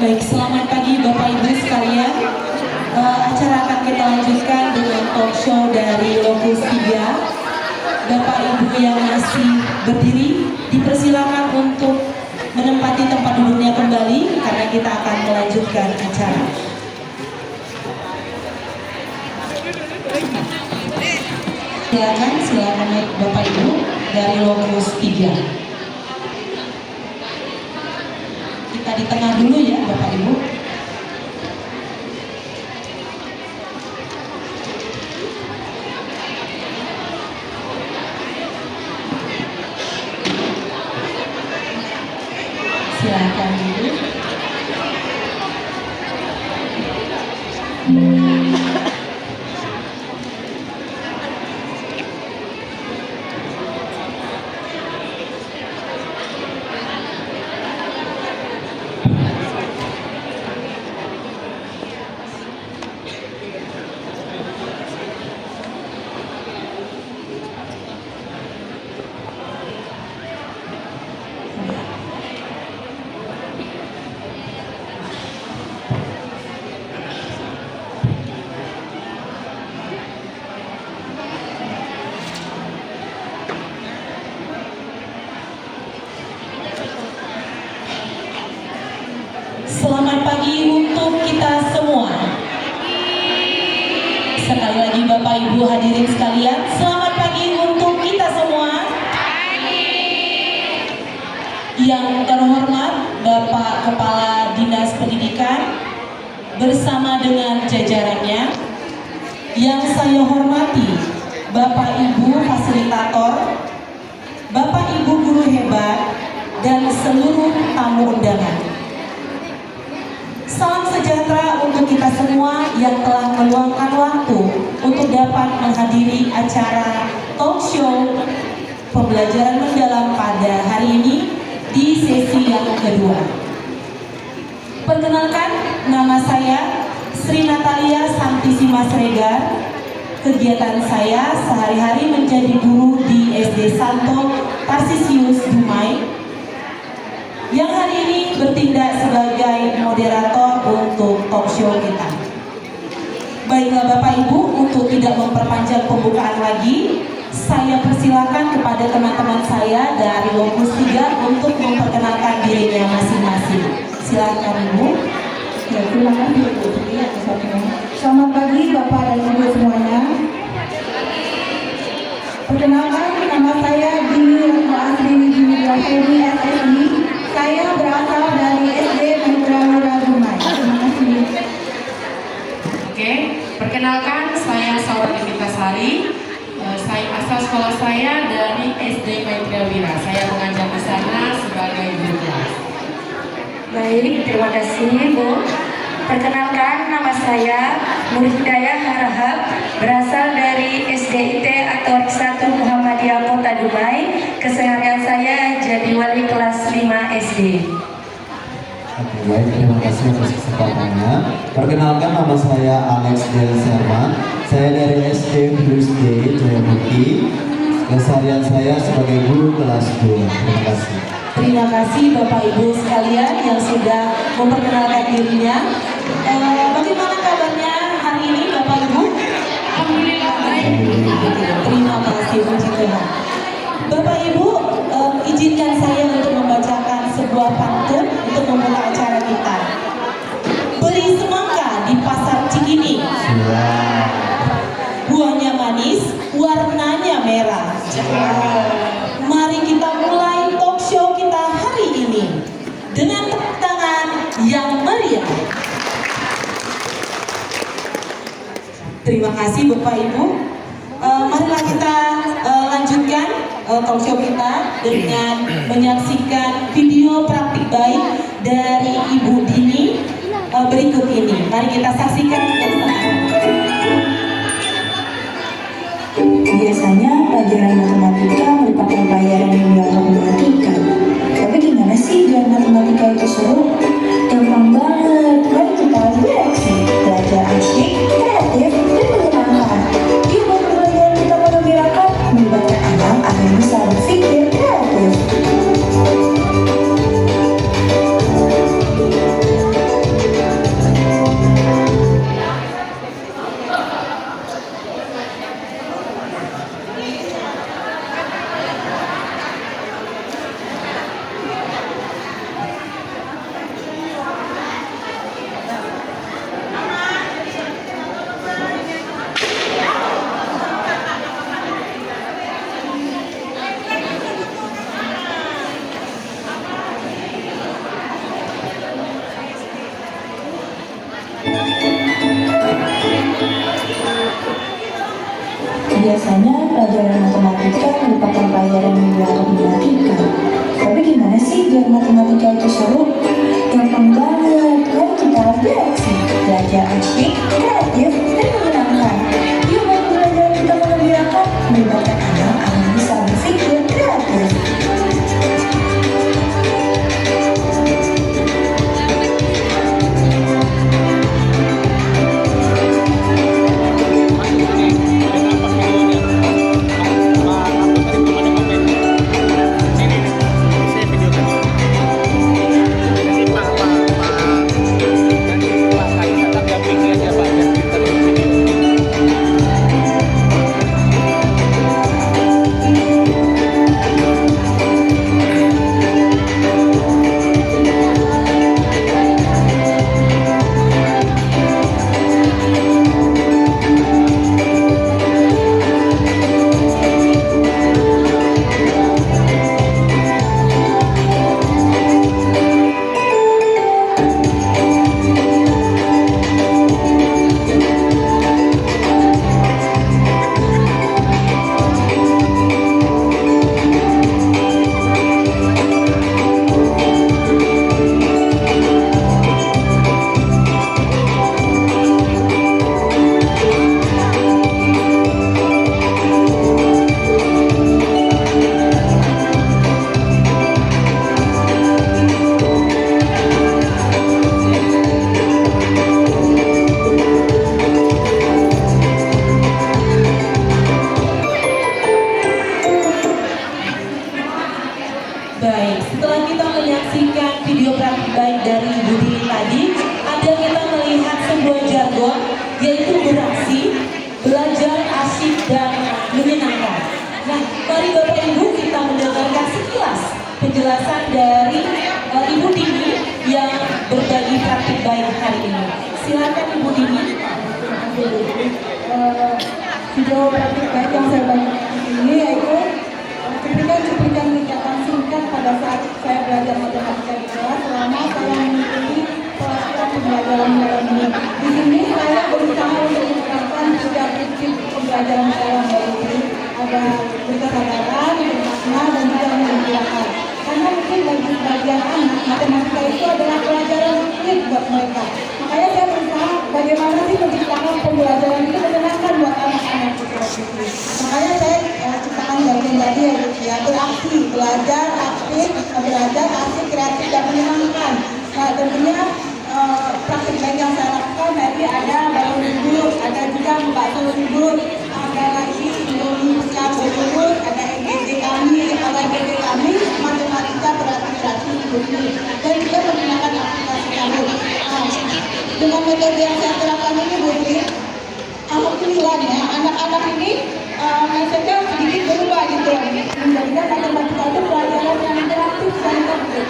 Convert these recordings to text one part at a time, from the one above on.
Baik, selamat pagi Bapak Ibu sekalian. Acara akan kita lanjutkan dengan talk show dari Lokus 3. Bapak Ibu yang masih berdiri dipersilakan untuk menempati tempat duduknya kembali karena kita akan melanjutkan acara. Silakan Bapak Ibu dari Lokus 3. Kita di tengah dulu ya Bapak Ibu. Silakan dulu. Selamat pagi untuk kita semua. Sekali lagi Bapak Ibu hadirin sekalian, selamat pagi untuk kita semua. Yang terhormat Bapak Kepala Dinas Pendidikan bersama dengan jajarannya. Yang saya hormati Bapak Ibu fasilitator, Bapak Ibu guru hebat, dan seluruh tamu undangan. Salam sejahtera untuk kita semua yang telah meluangkan waktu untuk dapat menghadiri acara talk show pembelajaran mendalam pada hari ini di sesi yang kedua. Perkenalkan, nama saya Sri Natalia Santisima Sregar. Kegiatan saya sehari-hari menjadi guru di SD Santo Tarsisius Dumai, yang hari ini bertindak sebagai moderator untuk talk show kita. Baiklah Bapak Ibu, untuk tidak memperpanjang pembukaan lagi, saya persilakan kepada teman-teman saya dari Lokus 3 untuk memperkenalkan dirinya masing-masing. Silakan Ibu. Ya, terima kasih Ibu Sri. Selamat pagi Bapak dan Ibu semuanya. Perkenalkan, nama saya Dini Retno Asrini Julia Febi SSI. Saya berasal dari SD Maitrawira Dumai. Terima kasih. Oke, perkenalkan saya Sawati Pitasari. Saya asal sekolah saya dari SD Maitrawira. Saya mengajar di sana sebagai guru kelas. Baik, terima kasih Bu. Perkenalkan, nama saya Nur Hidayah Harahap, berasal dari SDIT atau 1 Muhammadiyah Kota Dumai. Keseharian saya jadi wali kelas 5 SD. Oke, baik, terima kasih atas kesempatannya. Perkenalkan, nama saya Alex Del Serman. Saya dari SD Plus D Jayabukti. Keseharian saya sebagai guru kelas 2. Terima kasih. Terima kasih Bapak Ibu sekalian yang sudah memperkenalkan dirinya. Bagaimana kabarnya hari ini Bapak Ibu? Alhamdulillah baik. Terima kasih puji Tuhan. Bapak Ibu, izinkan saya untuk membacakan sebuah pantun untuk memulai acara kita. Beli semangka di pasar Cikini. Buahnya manis, warnanya merah. Mari kita mulai talk show kita hari ini dengan tepuk tangan yang meriah. Terima kasih Bapak Ibu. Marilah kita lanjutkan talk show kita dengan menyaksikan video praktik baik dari Ibu Dini berikut ini. Mari kita saksikan bersama. Biasanya pelajaran matematika merupakan pelajaran yang dianggap mematikan. Tapi gimana sih biar matematika itu seru? Gampang banget. Mari kita bereaksi, belajar asik, kreatif, dan menyenangkan. Yuk buat pelajaran kita mengembirakan, melibatkan anak agar bisa berpikir kreatif. Biasanya pelajaran matematika merupakan pelajaran yang dianggap menantikan. Tapi gimana sih biar matematika itu seru? Gampang banget, kan kita harus bereaksi, belajar asyik, kreatif, dan menyenangkan. Yuk buat pelajaran kita mengembirakan, melibatkan anak agar bisa berpikir kreatif. Baik, setelah kita menyaksikan video praktik baik dari Ibu Dini tadi, ada kita melihat sebuah jargon, yaitu beraksi, belajar asyik dan menyenangkan. Nah, mari Bapak Ibu kita mendengarkan sekilas penjelasan dari Ibu Dini yang berbagi praktik baik hari ini. Silakan Ibu Dini. Video praktik baik yang saya bagi ini yaitu cuplikan kegiatan singkat pada saat saya belajar matematika di kelas selama saya mengikuti pelatihan pembelajaran dalam ini. Di sini saya berusaha untuk menerapkan 3 prinsip pembelajaran saya yaitu ada berkesadaran, bermakna, dan juga menginspirasi. Karena mungkin bagi sebagian anak matematika itu adalah pelajaran sulit buat mereka. Makanya saya berusaha bagaimana sih menciptakan pembelajaran itu menyenangkan buat anak-anak itu. Makanya saya ciptakan bagian tadi ya beraksi, belajar aktif, belajar asik, kreatif dan menyenangkan. Nah tentunya praktik baik yang saya lakukan tadi ada balon libur, ada juga bakso libur, ada lagi Indonesia libur, ada EGD kami, matematika berarti ini dan juga menggunakan aplikasi kami. Dengan metode yang saya terapkan ini Bu Tri, alhamdulillahnya anak-anak ini mindsetnya sedikit berubah gitu. Menjadikan matematika itu pelajaran yang interaktif dan konkret.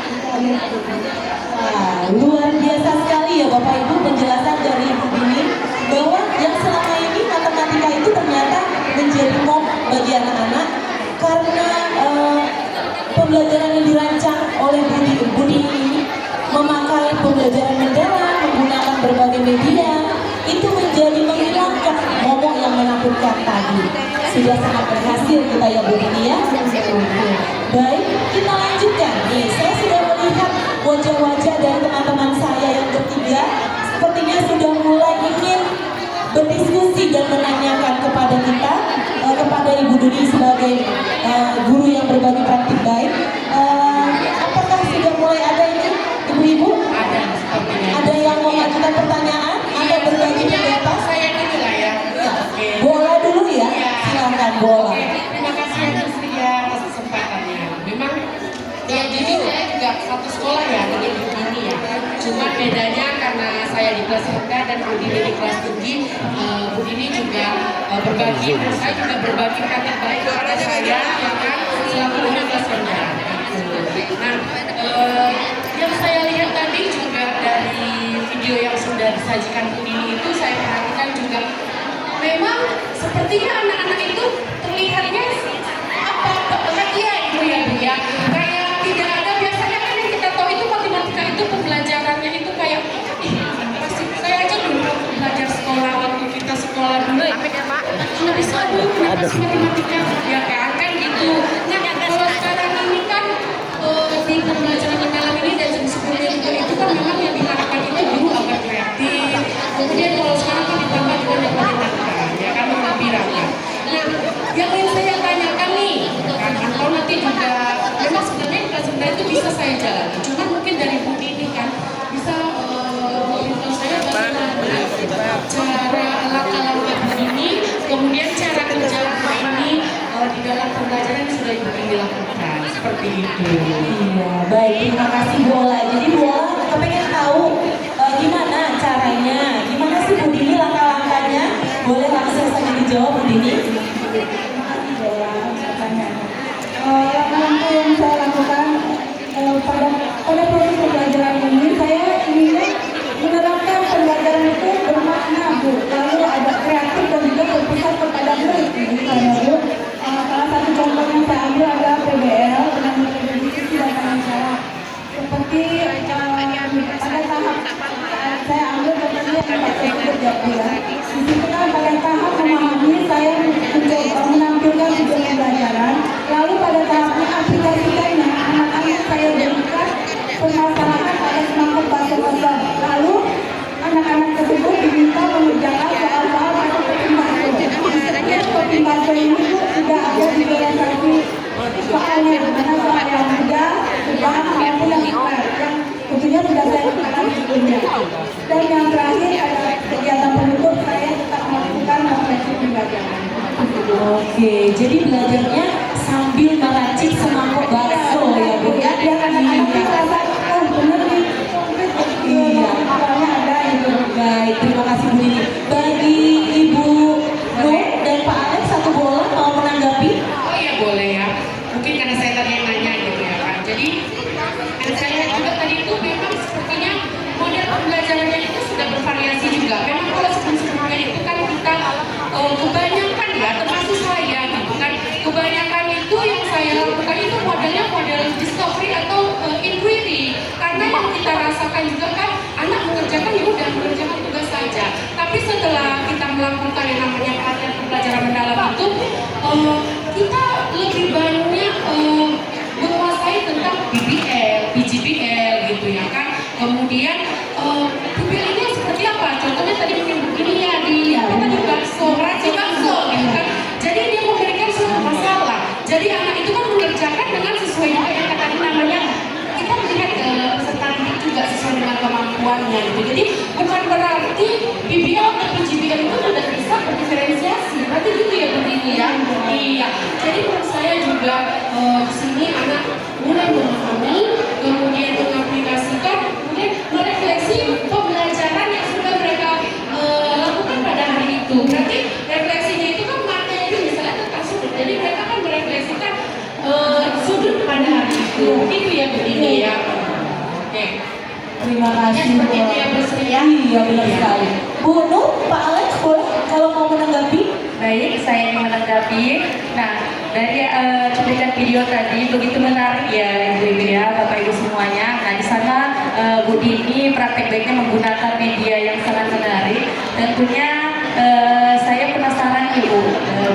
Wah, luar biasa sekali ya Bapak Ibu penjelasan dari Ibu Dini bahwa yang selama ini matematika itu ternyata menjadi mom bagi anak-anak karena pembelajaran yang dirancang oleh Bu Dini ini memakai pembelajaran mendalam, menggunakan berbagai media, itu menjadi menghilangkan momok yang menakutkan tadi. Sudah sangat berhasil kita ya Bu Dini ya. Baik, kita lanjutkan. Nih, saya sudah melihat wajah-wajah dari teman-teman saya yang bertiga sepertinya sudah mulai ingin berdiskusi dan menanyakan kepada kita, kepada Ibu Dini sebagai guru yang berbagi praktik baik. Apakah sudah mulai ada ini, Ibu-ibu? Ada sepertinya. Ada yang mau mengajukan pertanyaan atau berbagi pendapat? Saya dulu lah ya. Oke. Bola dulu ya, silakan bola. Oke, terima kasih atas atas kesempatannya. Memang ya jadi saya juga satu sekolah ya dengan Bu Dini ya. Cuma bedanya karena saya di kelas rendah dan Bu Dini di kelas tinggi, Bu Dini juga berbagi, saya juga berbagi praktik baik kepada saya yang kan selaku guru kelas rendah. Nah, yang saya lihat tadi juga dari video yang sudah disajikan Bu Dini itu saya perhatikan juga memang sepertinya anak-anak itu terlihatnya bahagia Ibu ya Bu ya. Kayak tidak ada biasanya kan yang kita tahu itu matematika itu pembelajarannya itu kayak masih saya aja dulu waktu belajar sekolah waktu kita sekolah dulu nggak bisa dulu kenapa kasih Bola. Jadi Bola kepengen tahu gimana caranya, gimana sih Bu Dini langkah-langkahnya? Boleh langsung saja dijawab Bu Dini. Langkah yang saya lakukan pada proses pembelajaran ini, saya ingin menerapkan pembelajaran itu bermakna, Bu. Lalu ada kreatif dan juga berpusat kepada murid. Misalnya, Bu, salah satu contoh yang saya ambil adalah PBL dengan metode diskusi dan tanya jawab. Seperti pada tahap saya ambil contohnya yang Pak tersebut ya, Bu ya. Di situ kan pada tahap memahami saya mencoba menampilkan video pembelajaran. Lalu pada tahapnya aplikasikannya, anak-anak saya berikan permasalahan pada semangkuk bakso kosong. Lalu anak-anak tersebut diminta mengerjakan soal-soal masuk ke bakso. Keping bakso ini sudah ada di realisasi soalnya, mana soal yang mudah, sedang maupun yang berat, yang tentunya sudah saya lakukan sebelumnya. Dan yang terakhir adalah kegiatan penutup, saya tetap melakukan refleksi pembelajaran. Oke, jadi belajarnya sambil meracik semangkuk bakso ya Bu ya. Biar anak-anak itu merasa, oh bener nih, Iya. soalnya ada itu. Baik, terima kasih Bu Dini. Bagi Ibu Nur dan Pak Alex, satu bola mau menanggapi? Oh iya boleh ya. Mungkin karena saya tadi yang nanya gitu ya kan. Jadi dan saya lihat juga tadi itu memang sepertinya model pembelajarannya itu sudah bervariasi juga. Memang kalau sebelum-sebelumnya itu kan kita kebanyakan ya, termasuk saya gitu kan. Kebanyakan itu yang saya lakukan itu modelnya model discovery atau inquiry. Karena yang kita rasakan juga kan anak mengerjakan ya udah mengerjakan tugas saja. Tapi setelah kita melakukan yang namanya pelatihan pembelajaran mendalam itu kita lebih banyak menguasai tentang BBL, BGBL gitu ya kan. Kemudian BBL ini seperti apa? Contohnya tadi mungkin begini ya di apa tadi bakso, racik bakso gitu kan. Jadi dia memberikan suatu masalah. Jadi anak itu kan mengerjakan dengan sesuai juga yang tadi namanya kita melihat peserta didik juga sesuai dengan kemampuannya gitu. Jadi bukan berarti BBL dan BGBL itu sudah bisa berdiferensiasi. Berarti gitu ya begini ya. Iya. Jadi menurut saya juga di sini anak mulai memahami, kemudian mengaplikasikan, kemudian merefleksi pembelajaran yang sudah mereka lakukan pada hari itu. Berarti refleksinya itu kan maknanya itu misalnya tentang sudut. Jadi mereka kan merefleksikan sudut pada hari itu. Itu ya begini ya. Oke. Terima kasih. Ya, seperti itu ya Bu Sri ya. Iya benar sekali. Bu Nur, Pak Alex boleh kalau mau menanggapi? Baik, saya ingin menanggapi. Nah, dari cuplikan video tadi begitu menarik ya Ibu-ibu ya, Bapak Ibu semuanya. Nah, di sana Bu Dini praktek baiknya menggunakan media yang sangat menarik. Tentunya saya penasaran Ibu,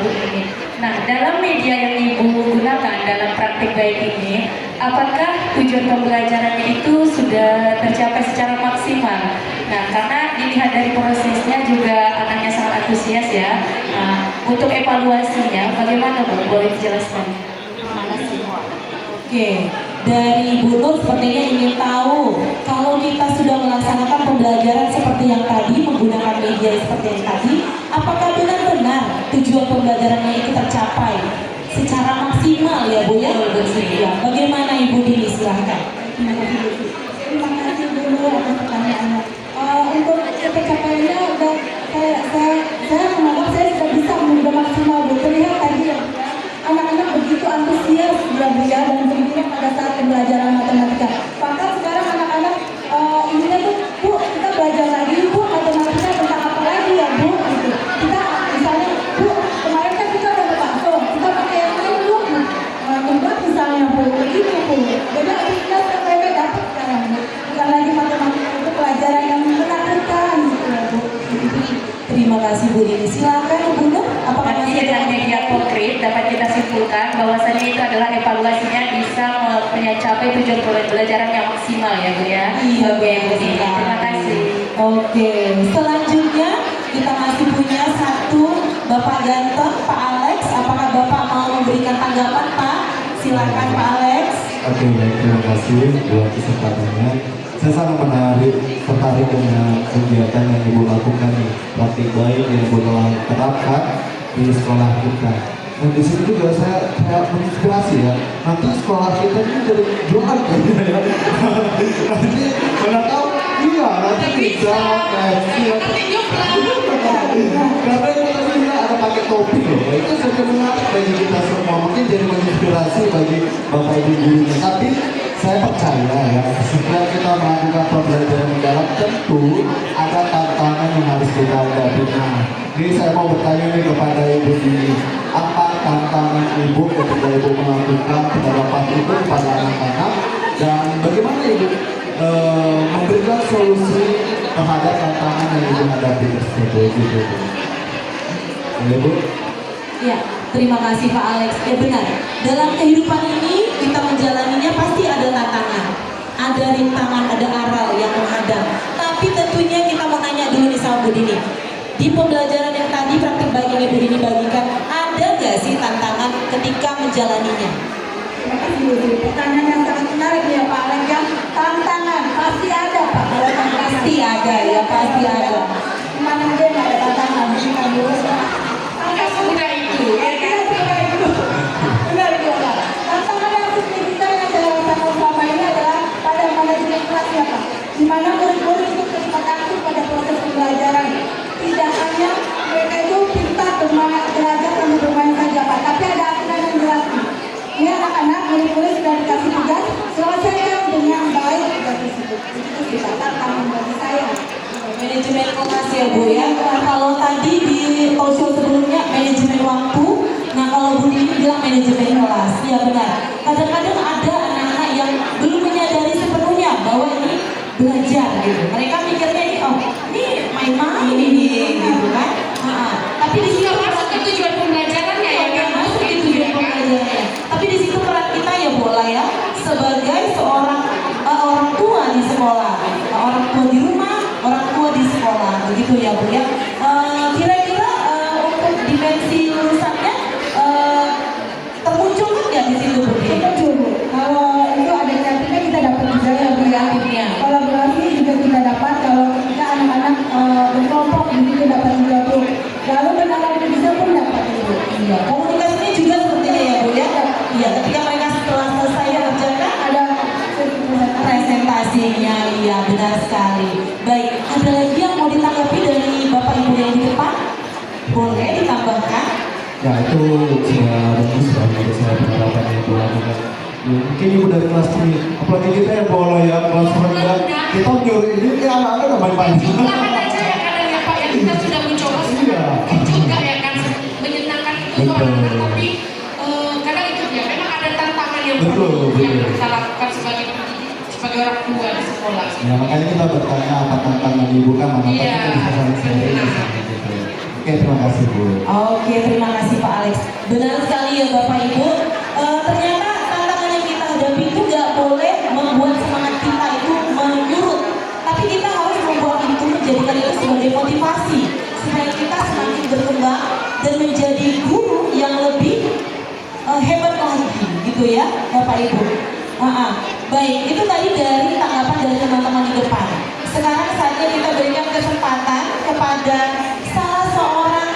Bu Dini. Nah, dalam media yang Ibu gunakan dalam praktek baik ini, apakah tujuan pembelajarannya itu sudah tercapai secara maksimal? Nah, karena dilihat dari prosesnya juga anaknya sangat antusias ya. Nah, untuk evaluasinya bagaimana Bu? Boleh dijelaskan? Oke, dari Bu Nur sepertinya ingin tahu kalau kita sudah melaksanakan pembelajaran seperti yang tadi, menggunakan media seperti yang tadi, apakah benar-benar tujuan pembelajarannya itu tercapai secara maksimal ya Bu ya? Ya. Bagaimana Ibu Dini, silahkan. Terima kasih dulu atas pertanyaannya. Untuk pencapaiannya udah saya menganggap saya sudah bisa sudah maksimal. Terlihat tadi ya, anak-anak begitu antusias ya Bu ya, dan gembira pada saat pembelajaran matematika. Bahkan sekarang anak-anak ininya tuh, Bu, kita belajar lagi Bu, matematika tentang apa lagi ya Bu? Gitu. Kita misalnya, Bu, kemarin kan kita ada bakso, kita pakai yang lain Bu. Membuat misalnya Bu, begitu Bu. Jadi aktivitas yang mereka dapat sekarang Bu. Bukan lagi matematika, itu pelajaran yang menakutkan gitu ya Bu. Terima kasih Bu Dini. Silakan Bu Nur, apakah Berarti masih dengan ada media konkret dapat kita simpulkan bahwasanya itu adalah evaluasinya bisa mencapai tujuan pembelajaran yang maksimal ya Bu ya. Iya, Oke Bu Dini, betul. terima kasih. Oke, selanjutnya kita masih punya satu Bapak Ganteng, Pak Alex. Apakah Bapak mau memberikan tanggapan Pak? Silakan Pak Alex. Oke, baik, terima kasih buat kesempatannya. Saya sangat tertarik dengan kegiatan yang Ibu lakukan nih, praktik baik yang Ibu telah terapkan di sekolah kita. Dan di sini juga saya menginspirasi ya. Nanti sekolah kita ini jadi jualan kayaknya ya. Nanti mana tahu, iya nanti bisa Nanti nyuplak. karena kita juga ada pakai topi loh. Itu sangat menarik bagi kita semua. Mungkin jadi menginspirasi bagi bapak ibu gurunya. Tapi saya percaya ya, setelah kita melakukan pembelajaran mendalam tentu ada tantangan yang harus kita hadapi. Nah, ini saya mau bertanya nih kepada ibu ini, apa tantangan ibu ketika ibu melakukan penerapan itu kepada anak-anak dan bagaimana ibu memberikan solusi terhadap tantangan yang ibu hadapi tersebut gitu. Ibu? Ya, terima kasih Pak Alex. Ya benar, dalam kehidupan ini kita menjalaninya pasti ada tantangan, ada rintangan, ada aral yang menghadang. Tapi tentunya kita mau tanya dulu nih sama Bu Dini. Di pembelajaran yang tadi praktik baik yang Ibu Dini bagikan, ada nggak sih tantangan ketika menjalaninya? Terima kasih Bu Dini. Pertanyaan yang sangat menarik ya Pak Alex ya. Tantangan pasti ada Pak. Kalau tantangan Pasti ada ya, pasti ada. Mana aja nggak ada tantangan. Bukan dulu. Nggak semudah itu. Ya, benar itu. Benar itu Pak. Tantangan yang signifikan yang saya rasakan selama ini adalah pada manajemen kelas ya Pak. Di mana murid-murid itu terlibat aktif pada proses pembelajaran. Tidak hanya mereka itu pintar belajar sambil bermain saja Pak, tapi ada aturan yang jelas. Ini anak-anak murid-murid sudah dikasih tugas, selesaikan dengan baik tugas tersebut. Itu sih Pak, tantangan bagi saya. Manajemen kelas ya Bu ya. Kalau tadi di talk show sebelumnya manajemen waktu, nah kalau Bu Dini bilang manajemen kelas, ya benar. Kadang-kadang ada anak-anak yang belum menyadari sepenuhnya bahwa ini belajar gitu. Mereka mikirnya ini, oh ini main-main ini gitu kan. Tapi di situ Masuk ke tujuan pembelajarannya ya kan? masuk di tujuan pembelajarannya. Tapi di situ peran kita ya bola ya, sebagai seorang orang tua di sekolah, orang tua di rumah, orang tua di sekolah, begitu ya Bu ya. Kira-kira untuk dimensi lulusannya termuncul nggak di situ Bu? Betul Bu. Kalau itu ada kreatifnya kita dapat juga ya Bu ya. Kreatifnya. Kolaborasi juga kita dapat kalau kita anak-anak berkelompok begitu dapat juga Bu. Lalu penanganan bisa pun dapat Bu. Iya, komunikasinya juga sepertinya ya Bu ya. Iya, ketika mereka setelah selesai mengerjakan Ada presentasinya, iya benar sekali. Baik, ada lagi yang mau ditanggapi dari Bapak Ibu yang di depan? Boleh ditambahkan? Ya itu sudah bagus ya menurut saya penerapan yang ibu lakukan. Ya, mungkin ibu dari kelas ini, apalagi kita yang bola ya kelas rendah, kita nyuruh ini anak-anak udah main-main. Jumlahan aja ya kadang ya Pak, yang kita sudah mencoba Iya. juga ya kan menyenangkan itu Betul. anak-anak, tapi kadang itu ya memang ada tantangan yang Betul, yang betul. kita lakukan sebagai orang tua di sekolah. Ya makanya kita bertanya apa tantangan ibu kan, maka Iya, kita bisa saling sharing benar. gitu. Oke, terima kasih Bu. Oke, terima kasih Pak Alex. Benar sekali ya Bapak Ibu. Ternyata tantangan yang kita hadapi itu nggak boleh membuat semangat kita itu menyurut, tapi kita harus membuat itu menjadikan itu sebagai motivasi supaya kita semakin berkembang dan menjadi guru yang lebih hebat lagi, gitu ya Bapak Ibu. Baik, itu tadi dari tanggapan dari teman-teman di depan. Sekarang saatnya kita berikan kesempatan kepada salah seorang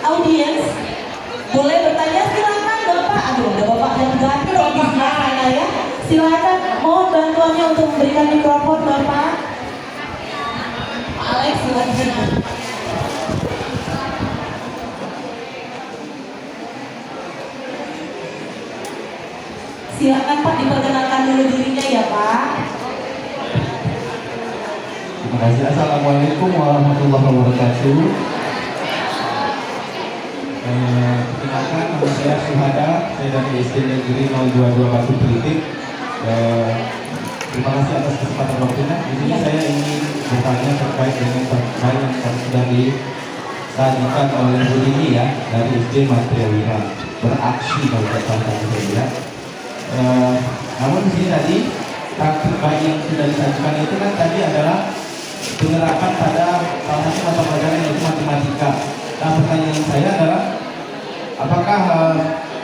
audiens. Boleh bertanya, silakan Bapak. Aduh, ada Bapak yang ganti loh di sebelah saya ya. Silakan, mohon bantuannya untuk memberikan mikrofon Bapak. Pak Alex, silakan. Silakan Pak, diperkenalkan dulu dirinya ya Pak. Terima kasih. Assalamualaikum warahmatullahi wabarakatuh. Perkenalkan, nama saya Suhada, saya dari SD Negeri 022 Batu Politik. Terima kasih atas kesempatan waktunya. Di sini saya ingin bertanya terkait dengan baik yang sudah disajikan oleh Bu Dini ya dari SD Materialira beraksi kalau kata saya. Namun di sini tadi praktik baik yang sudah disajikan itu kan tadi adalah penerapan pada salah satu mata pelajaran yaitu matematika. Nah pertanyaan saya adalah apakah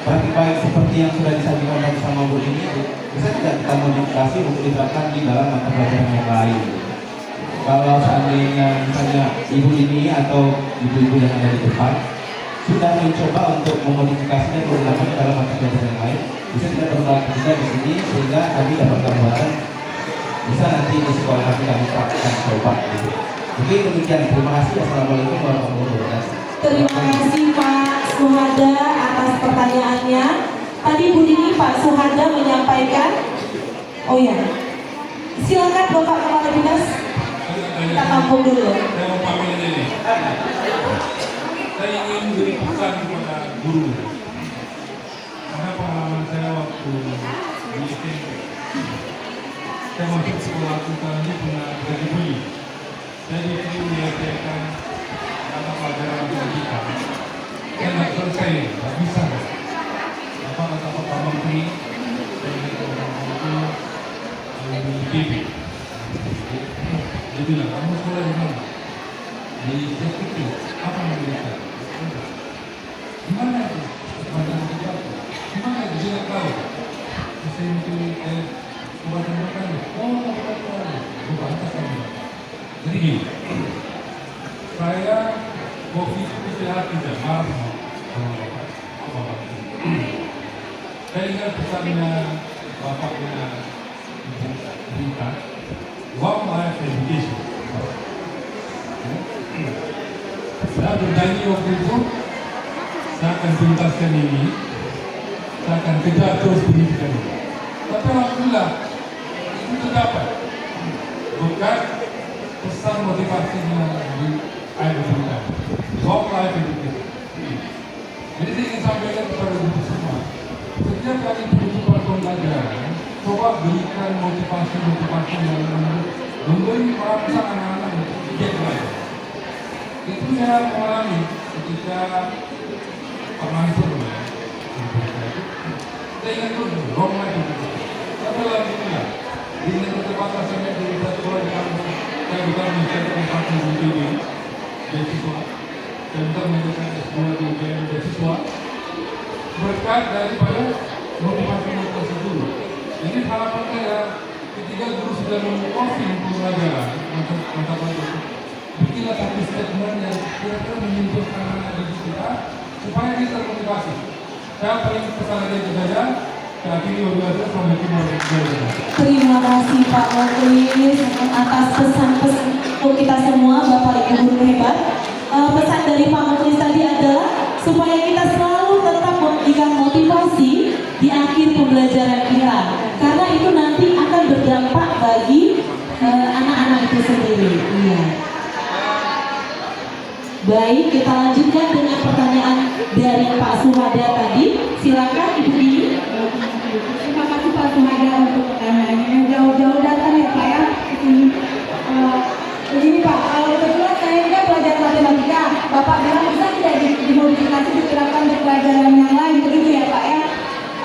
praktik baik seperti yang sudah disajikan bersama Bu ini bisa tidak kita modifikasi untuk diterapkan di dalam mata pelajaran yang lain? Kalau seandainya misalnya ibu ini atau ibu-ibu yang ada di depan sudah mencoba untuk memodifikasi dan menggunakan dalam mata pelajaran yang lain, bisa kita perkenalkan juga di sini sehingga kami dapat gambaran bisa nanti di sekolah kami praktekkan coba gitu. Mungkin demikian, terima kasih. Assalamualaikum warahmatullahi wabarakatuh. Terima kasih Pak Suhada atas pertanyaannya. Tadi Bu Dini Pak Suhada menyampaikan. Oh ya, silakan Bapak Kepala Dinas. Kita tampung dulu. Saya mau pamit ini. Saya ingin beri pesan kepada guru. Karena pengalaman saya waktu di SMP, saya masuk sekolah tentang pernah dibully. Saya dibully menyelesaikan mata pelajaran matematika. Saya nggak selesai, nggak bisa. Apa kata Pak Menteri? Saya itu IPB. Dia bilang, kamu sekolah di mana? Di SPT. Apa yang bisa? Gimana itu? Matematika. Gimana itu? Dia nggak tahu. SMP obat makan. Oh, obat makan. Bukan atas. Jadi gini, saya waktu itu istirahat tidak marah sama bapak. Saya ingat pesannya bapaknya berita, Long Life Education. Saya berjanji waktu itu, saya akan tuntaskan ini, saya akan kejar terus pendidikan ini. Tapi alhamdulillah, itu terdapat. Bukan pesan motivasinya di air berita. Long Life Education. Jadi saya ingin sampaikan kepada guru semua, setiap kali penutupan pembelajaran, coba berikan motivasi yang memberi perasaan anak-anak untuk giat belajar. Itu saya mengalami ketika Pak Mansur, saya ingat dulu, Long Life Education. Tapi alhamdulillah, dengan keterbatasannya dari satu sekolah di kampus, saya bukan menjadi tempat di UPB, beasiswa, saya bukan menjadi S2 di UGM beasiswa, berkat daripada motivasi dulu. Jadi harapan saya, ketika guru sudah mengcoaching pembelajaran mata pelajaran, bikinlah satu statement yang kira-kira menyentuh anak-anak didik kita, supaya kita termotivasi. Saya paling pesan aja itu saja. Terima kasih Pak Menteri atas pesan-pesan untuk kita semua, Bapak Ibu guru hebat. Pesan dari Pak Menteri tadi adalah supaya kita selalu tetap memberikan motivasi di akhir pembelajaran kita, karena itu nanti akan berdampak bagi anak-anak itu sendiri. Iya. Baik, kita lanjutkan dengan pertanyaan dari Pak Suhada tadi. Silakan Ibu Dini. Terima kasih Pak Suhada untuk pertanyaannya. Jauh-jauh datang ya Pak ya. Begini Pak, kebetulan saya juga belajar matematika. Bapak bilang bisa tidak dimodifikasi diterapkan untuk pelajaran yang lain, begitu ya Pak ya?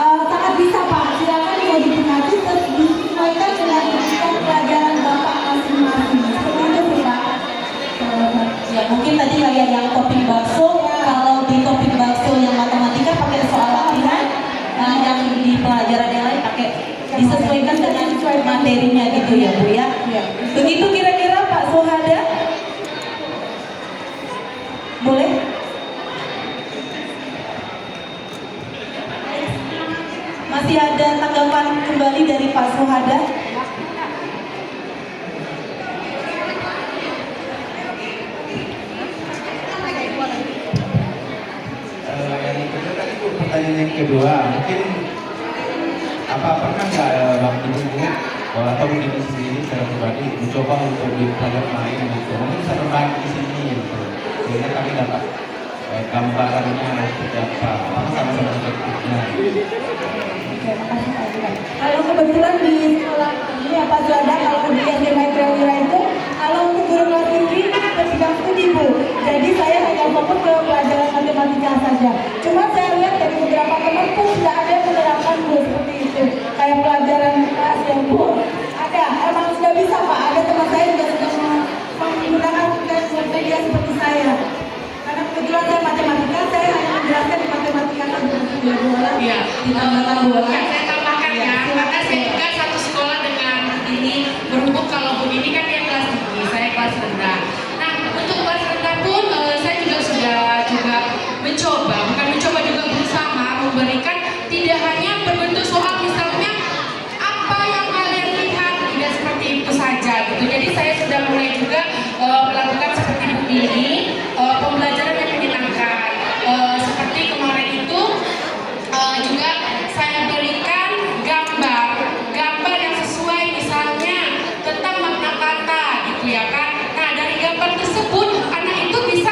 Sangat bisa Pak, silakan dimodifikasi terus disesuaikan dengan pelajaran Bapak masing-masing. Seperti itu sih Pak. Ya mungkin tadi kayak yang topik bakso, kalau di topik bakso yang matematika pakai soal latihan, yang di pelajaran yang lain pakai disesuaikan dengan materinya gitu ya Bu ya. Begitu kira-kira Pak Suhada? Boleh? Masih ada tanggapan kembali dari Pak Suhada? Pertanyaan yang kedua, mungkin pernah nggak Bang Ibu atau mungkin sendiri secara pribadi mencoba untuk dipelajari lain gitu, mungkin bisa berbagi di sini gitu, sehingga kami dapat gambarannya seperti apa, sama-sama efektifnya. Oke, makasih Pak Suhada. Kalau kebetulan di sekolah ini ya Pak Suhada, kalau di SD Maitreya Wira itu, kalau untuk guru kelas tinggi terbilang studi Bu. Jadi saya hanya fokus ke pelajaran matematika saja. Cuma saya lihat dari beberapa teman pun sudah ada yang menerapkan Bu seperti itu. Kayak pelajaran yang Bu, ada, emang sudah bisa Pak. Ada teman saya juga sudah menggunakan media seperti saya. Karena kebetulan saya matematika, saya hanya menjelaskan di matematika saja. Iya, ditambahkan dua. saya tambahkan ya, karena saya juga satu sekolah dengan ini, berhubung kalau Bu ini kan dia kelas tinggi, saya kelas rendah. Nah, untuk kelas rendah pun saya juga sudah mencoba itu saja gitu. Jadi saya sudah mulai juga melakukan seperti begini, pembelajaran yang menyenangkan. Seperti kemarin itu juga saya berikan gambar yang sesuai, misalnya tentang makna kata gitu ya kan. Nah dari gambar tersebut anak itu bisa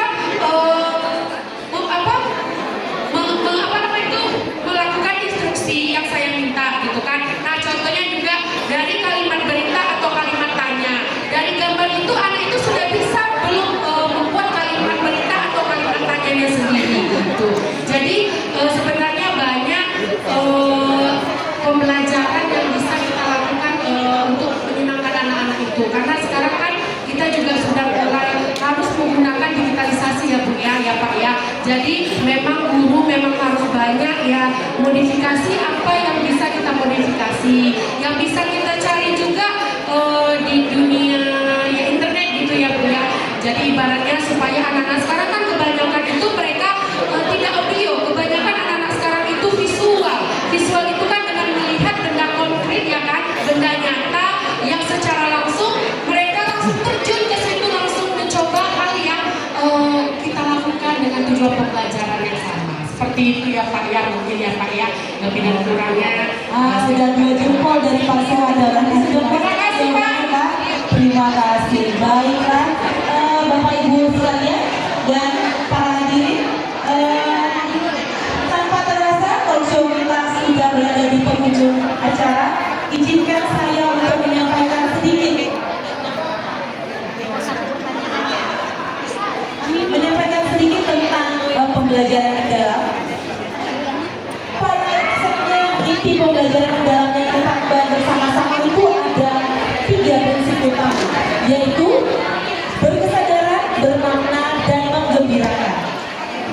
melakukan instruksi yang saya minta gitu kan. Nah contohnya juga dari kalimat berita atau kalimat tanya. Dari gambar itu anak itu sudah bisa belum membuat kalimat berita atau kalimat tanyanya sendiri gitu. Jadi sebenarnya banyak pembelajaran yang bisa kita lakukan untuk menyenangkan anak-anak itu. Karena sekarang kan kita juga sudah mulai harus menggunakan digitalisasi ya Bu ya Pak ya. Jadi memang guru memang harus banyak ya modifikasi apa yang bisa kita modifikasi, yang bisa kita cari juga di dunia ya internet gitu ya Bu ya. Jadi ibaratnya supaya anak-anak sekarang kan kebanyakan itu mereka tidak audio, kebanyakan anak-anak sekarang itu visual. Visual itu kan dengan melihat benda konkret ya kan, benda nyata yang secara langsung mereka langsung terjun ke situ, langsung mencoba hal yang kita lakukan dengan tujuan pembelajaran yang sama. Seperti itu ya Pak ya, mungkin ya Pak ya, lebih dan kurangnya. Sudah 2 jempol dari Pak Sohada. Terima kasih Pak. Terima kasih. Baiklah Bapak Ibu sekalian dan para hadirin, tanpa terasa talkshow kita sudah berada di penghujung acara. Izinkan saya untuk menyampaikan sedikit tentang pembelajaran mendalam. Pada dasarnya inti pembelajaran mendalam yang kita bahas bersama-sama itu ada 3 prinsip utama, yaitu berkesadaran, bermakna, dan menggembirakan.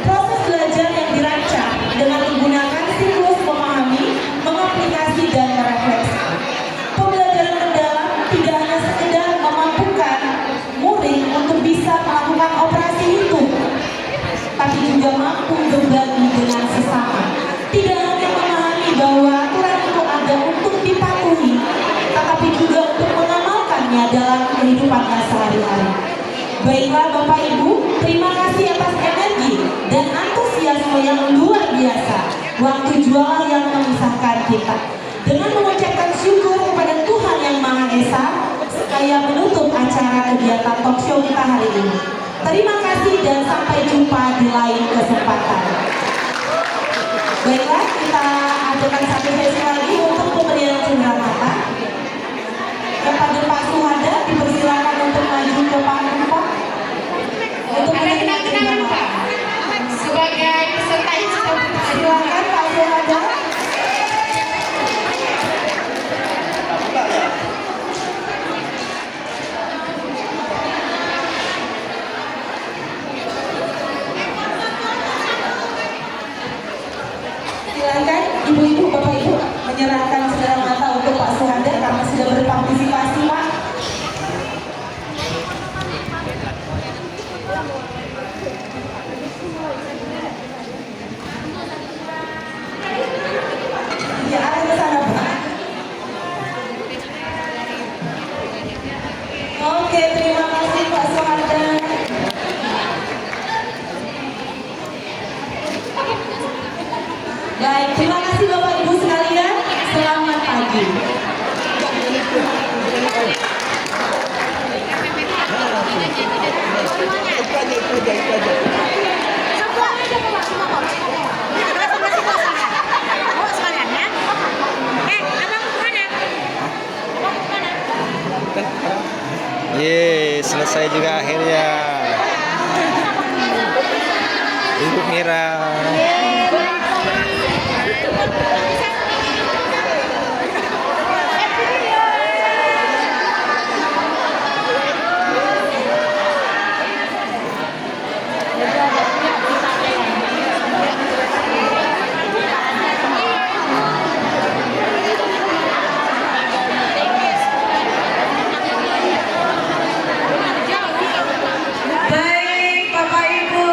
Proses belajar yang dirancang dengan menggunakan siklus memahami, mengaplikasi, dan merefleksi. Pembelajaran mendalam tidak hanya sekedar memampukan murid untuk bisa melakukan operasi itu, tapi juga mampu berbagi dengan sesama. Tidak hanya memahami bahwa aturan itu ada untuk dipatuhi, tetapi juga untuk mengamalkannya dalam kehidupannya sehari-hari. Baiklah Bapak Ibu, terima kasih atas energi dan antusiasme yang luar biasa. Waktu jual yang memisahkan kita. Dengan mengucapkan syukur kepada Tuhan Yang Maha Esa, saya menutup acara kegiatan talkshow kita hari ini. Terima kasih dan sampai jumpa di lain kesempatan. Baiklah, kita adakan satu sesi lagi untuk pemberian cenderamata. Kepada Pak Suhada dipersilakan untuk maju ke panggung. Untuk ada kenang-kenangan Pak sebagai peserta itu. Silakan Pak Suhada. Silakan ibu-ibu, bapak-ibu menyerahkan cenderamata untuk Pak Suhada karena sudah berpartisipasi Pak. Ya, arah ke sana Pak. Oke, terima kasih Pak Suhada. Baik, terima kasih Bapak Ibu sekalian. Selamat pagi. Yeay, selesai juga akhirnya. Ibu Mira. Baik Bapak Ibu.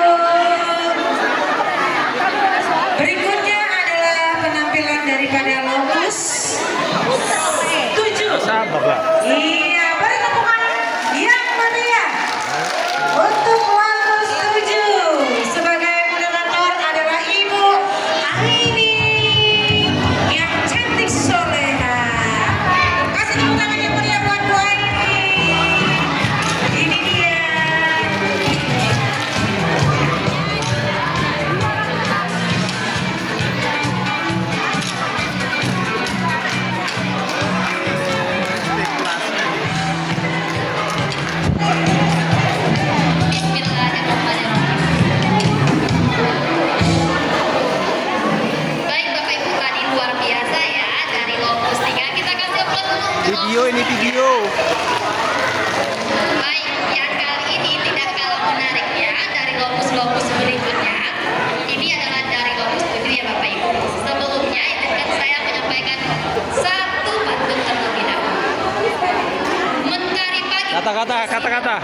Kata-kata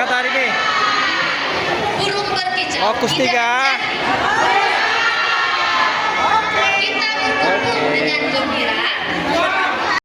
hari ini. Burung berkicau. Fokus 3. Kita berkumpul dengan gembira.